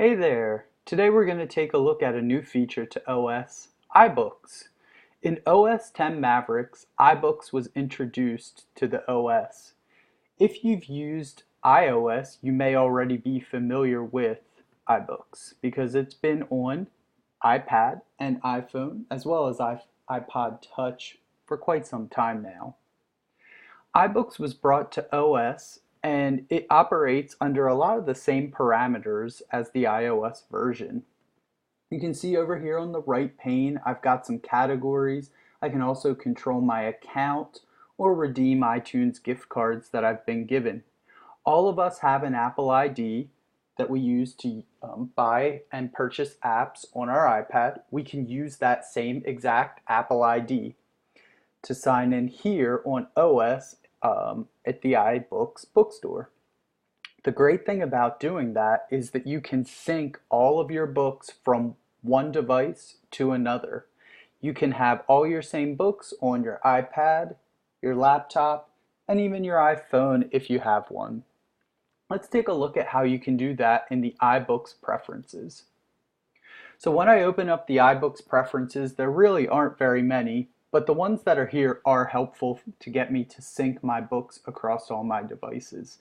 Hey there! Today we're going to take a look at a new feature to OS, iBooks. In OS 10 Mavericks, iBooks was introduced to the OS. If you've used iOS, you may already be familiar with iBooks because it's been on iPad and iPhone as well as iPod Touch for quite some time now. iBooks was brought to OS and it operates under a lot of the same parameters as the iOS version. You can see over here on the right pane, I've got some categories. I can also control my account or redeem iTunes gift cards that I've been given. All of us have an Apple ID that we use to buy and purchase apps on our iPad. We can use that same exact Apple ID to sign in here on OS at the iBooks bookstore. The great thing about doing that is that you can sync all of your books from one device to another. You can have all your same books on your iPad, your laptop, and even your iPhone if you have one. Let's take a look at how you can do that in the iBooks preferences. So when I open up the iBooks preferences, there really aren't very many, but the ones that are here are helpful to get me to sync my books across all my devices.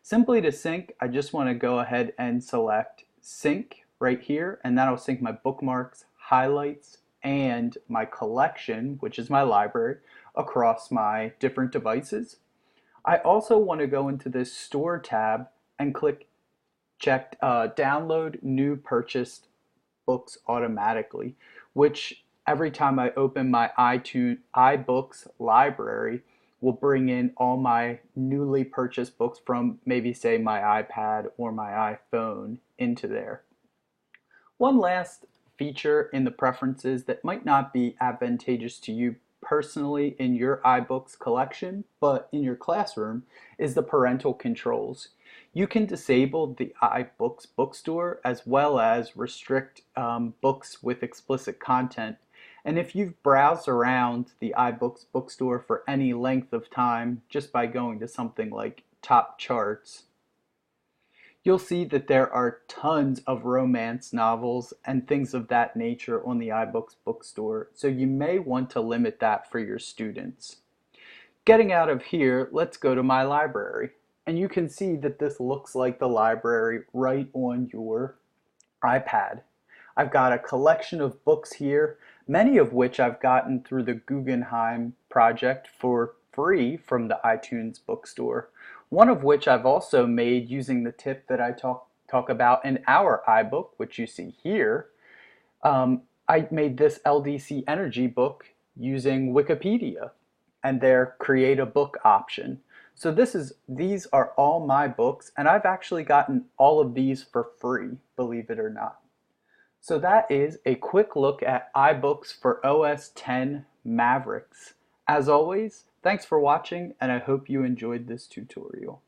Simply to sync, I just want to go ahead and select sync right here, and that'll sync my bookmarks, highlights, and my collection, which is my library, across my different devices. I also want to go into this store tab and check download new purchased books automatically, which every time I open my iBooks library will bring in all my newly purchased books from maybe say my iPad or my iPhone into there. One last feature in the preferences that might not be advantageous to you personally in your iBooks collection, but in your classroom, is the parental controls. You can disable the iBooks bookstore as well as restrict books with explicit content. And if you've browsed around the iBooks bookstore for any length of time, just by going to something like Top Charts, you'll see that there are tons of romance novels and things of that nature on the iBooks bookstore, so you may want to limit that for your students. Getting out of here, let's go to my library. And you can see that this looks like the library right on your iPad. I've got a collection of books here, many of which I've gotten through the Guggenheim project for free from the iTunes bookstore. One of which I've also made using the tip that I talk about in our iBook, which you see here. I made this LDC Energy book using Wikipedia and their create a book option. So these are all my books, and I've actually gotten all of these for free, believe it or not. So that is a quick look at iBooks for OS 10 Mavericks. As always, thanks for watching, and I hope you enjoyed this tutorial.